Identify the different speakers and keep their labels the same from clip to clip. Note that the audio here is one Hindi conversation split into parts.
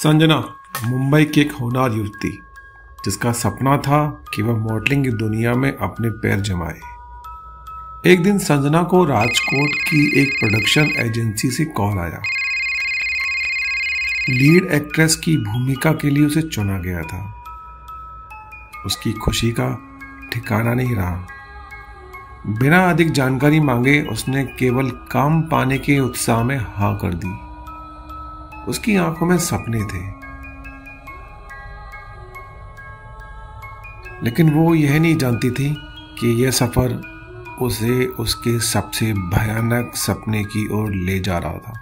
Speaker 1: संजना मुंबई की एक होनहार युवती जिसका सपना था कि वह मॉडलिंग की दुनिया में अपने पैर जमाए। एक दिन संजना को राजकोट की एक प्रोडक्शन एजेंसी से कॉल आया। लीड एक्ट्रेस की भूमिका के लिए उसे चुना गया था। उसकी खुशी का ठिकाना नहीं रहा। बिना अधिक जानकारी मांगे उसने केवल काम पाने के उत्साह में हाँ कर दी। उसकी आंखों में सपने थे, लेकिन वो यह नहीं जानती थी कि यह सफर उसे उसके सबसे भयानक सपने की ओर ले जा रहा था।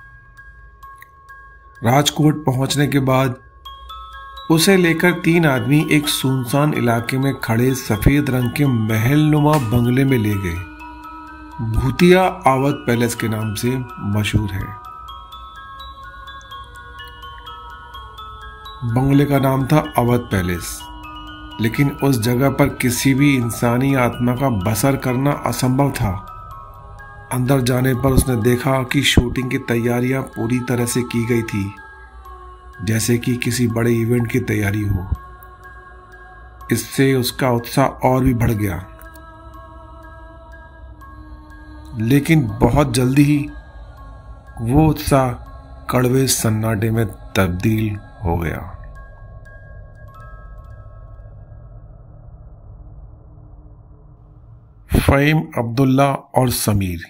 Speaker 1: राजकोट पहुंचने के बाद उसे लेकर 3 आदमी एक सुनसान इलाके में खड़े सफेद रंग के महलनुमा बंगले में ले गए। भूतिया अवध पैलेस के नाम से मशहूर है। बंगले का नाम था अवध पैलेस, लेकिन उस जगह पर किसी भी इंसानी आत्मा का बसर करना असंभव था। अंदर जाने पर उसने देखा कि शूटिंग की तैयारियां पूरी तरह से की गई थी, जैसे कि किसी बड़े इवेंट की तैयारी हो। इससे उसका उत्साह और भी बढ़ गया, लेकिन बहुत जल्दी ही वो उत्साह कड़वे सन्नाटे में तब्दील हो गया। फ़हीम, अब्दुल्ला और समीर,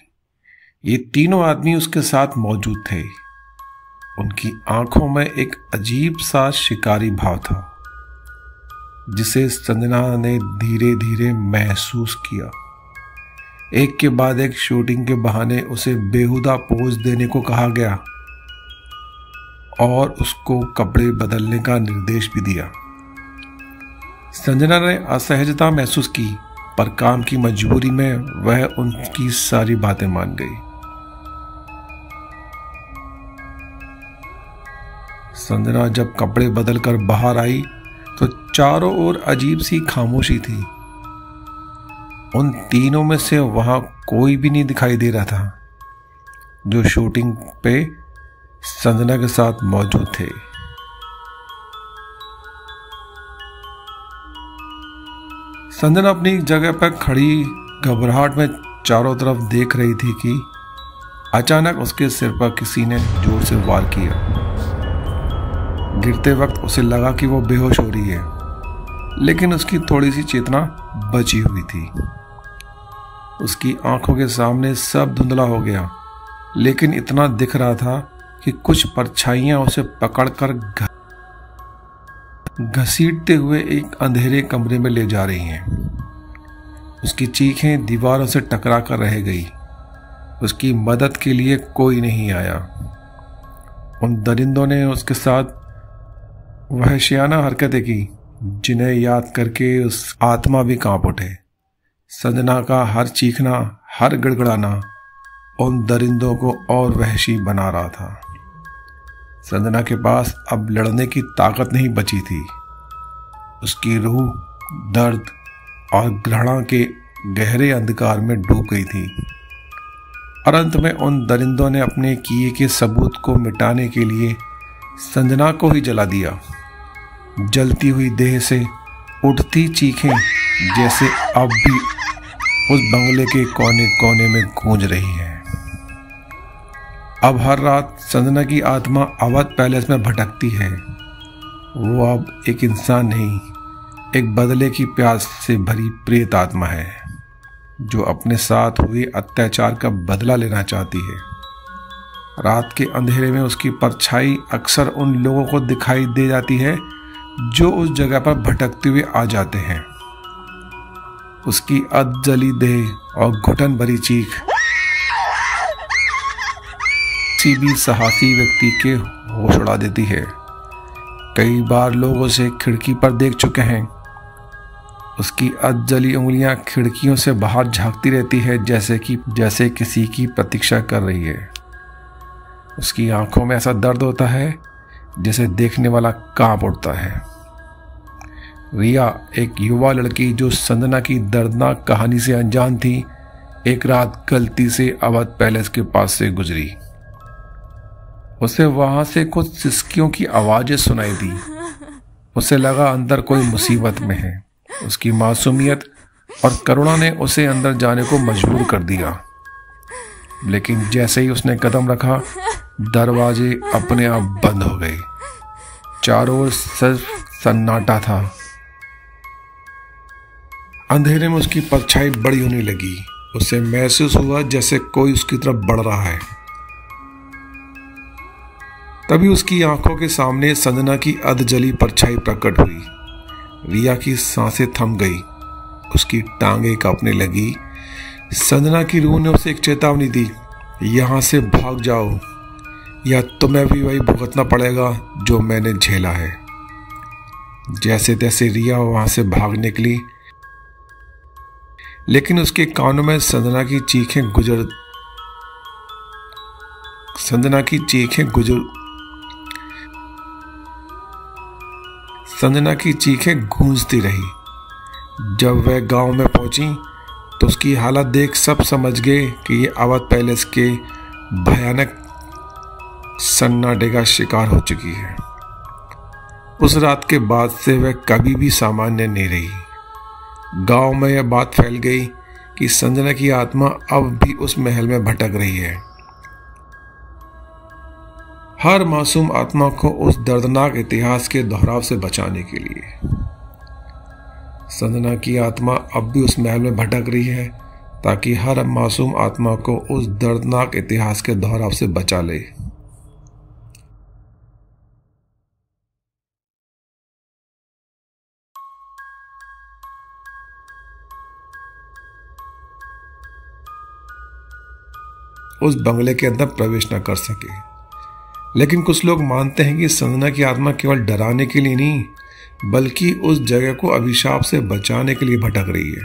Speaker 1: ये तीनों आदमी उसके साथ मौजूद थे। उनकी आंखों में एक अजीब सा शिकारी भाव था, जिसे संजना ने धीरे धीरे महसूस किया। एक के बाद एक शूटिंग के बहाने उसे बेहुदा पोज देने को कहा गया और उसको कपड़े बदलने का निर्देश भी दिया। संजना ने असहजता महसूस की, पर काम की मजबूरी में वह उनकी सारी बातें मान गई। संजना जब कपड़े बदलकर बाहर आई तो चारों ओर अजीब सी खामोशी थी। उन तीनों में से वहां कोई भी नहीं दिखाई दे रहा था जो शूटिंग पे संजना के साथ मौजूद थे। संजना अपनी जगह पर खड़ी घबराहट में चारों तरफ देख रही थी कि अचानक उसके सिर पर किसी ने जोर से वार किया। गिरते वक्त उसे लगा कि वो बेहोश हो रही है, लेकिन उसकी थोड़ी सी चेतना बची हुई थी। उसकी आंखों के सामने सब धुंधला हो गया, लेकिन इतना दिख रहा था कि कुछ परछाइयां उसे पकड़कर घसीटते हुए एक अंधेरे कमरे में ले जा रही हैं। उसकी चीखें दीवारों से टकरा कर रह गई। उसकी मदद के लिए कोई नहीं आया। उन दरिंदों ने उसके साथ वहशियाना हरकतें की, जिन्हें याद करके उस आत्मा भी कांप उठे। संजना का हर चीखना, हर गड़गड़ाना उन दरिंदों को और वहशी बना रहा था। संजना के पास अब लड़ने की ताकत नहीं बची थी। उसकी रूह दर्द और घृणा के गहरे अंधकार में डूब गई थी। और अंत में उन दरिंदों ने अपने किए के सबूत को मिटाने के लिए संजना को ही जला दिया। जलती हुई देह से उठती चीखें जैसे अब भी उस बंगले के कोने कोने में गूंज रही हैं। अब हर रात संजना की आत्मा अवध पैलेस में भटकती है। वो अब एक इंसान नहीं, एक बदले की प्यास से भरी प्रेत आत्मा है, जो अपने साथ हुए अत्याचार का बदला लेना चाहती है। रात के अंधेरे में उसकी परछाई अक्सर उन लोगों को दिखाई दे जाती है जो उस जगह पर भटकते हुए आ जाते हैं। उसकी अधजली देह और घुटन भरी चीख किसी भी साहसी व्यक्ति के होश उड़ा देती है। कई बार लोग उसे खिड़की पर देख चुके हैं। उसकी अधजली उंगलियां खिड़कियों से बाहर झांकती रहती है, जैसे किसी की प्रतीक्षा कर रही है। उसकी आंखों में ऐसा दर्द होता है जैसे देखने वाला कांप उठता है। रिया, एक युवा लड़की जो संजना की दर्दनाक कहानी से अनजान थी, एक रात गलती से अवध पैलेस के पास से गुजरी। उसे वहां से कुछ सिसकियों की आवाजें सुनाई दी। उसे लगा अंदर कोई मुसीबत में है। उसकी मासूमियत और करुणा ने उसे अंदर जाने को मजबूर कर दिया। लेकिन जैसे ही उसने कदम रखा, दरवाजे अपने आप बंद हो गए। चारों ओर सिर्फ सन्नाटा था। अंधेरे में उसकी परछाई बड़ी होने लगी। उसे महसूस हुआ जैसे कोई उसकी तरफ बढ़ रहा है। तभी उसकी आंखों के सामने संजना की अधजली परछाई प्रकट हुई। रिया की सांसें थम गई। उसकी टांगें कांपने लगी। संजना की रूह ने उसे एक चेतावनी दी, यहां से भाग जाओ या तुम्हें भी वही भुगतना पड़ेगा जो मैंने झेला है। जैसे तैसे रिया वहां से भाग निकली, लेकिन उसके कानों में संजना की चीखें गूंजती रही। जब वह गांव में पहुंची तो उसकी हालत देख सब समझ गए कि ये अवध पैलेस के भयानक सन्नाटे का शिकार हो चुकी है। उस रात के बाद से वह कभी भी सामान्य नहीं रही। गांव में यह बात फैल गई कि संजना की आत्मा अब भी उस महल में भटक रही है। हर मासूम आत्मा को उस दर्दनाक इतिहास के दोहराव से बचाने के लिए संजना की आत्मा अब भी उस महल में भटक रही है, ताकि हर मासूम आत्मा को उस दर्दनाक इतिहास के दोहराव से बचा ले। उस बंगले के अंदर प्रवेश न कर सके। लेकिन कुछ लोग मानते हैं कि संजना की आत्मा केवल डराने के लिए नहीं, बल्कि उस जगह को अभिशाप से बचाने के लिए भटक रही है।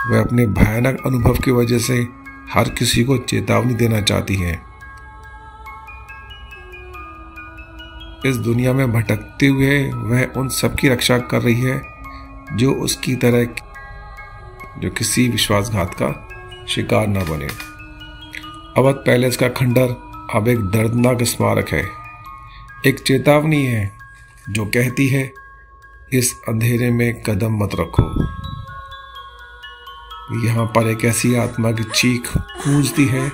Speaker 1: वह अपने भयानक अनुभव की वजह से हर किसी को चेतावनी देना चाहती है। इस दुनिया में भटकते हुए वह उन सब की रक्षा कर रही है जो उसकी तरह, जो किसी विश्वासघात का शिकार न बने। अवध पैलेस का खंडर अब एक दर्दनाक स्मारक है, एक चेतावनी है जो कहती है, इस अंधेरे में कदम मत रखो। यहां पर एक ऐसी आत्मा की चीख गूंजती है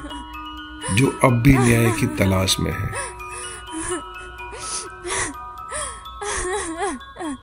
Speaker 1: जो अब भी न्याय की तलाश में है।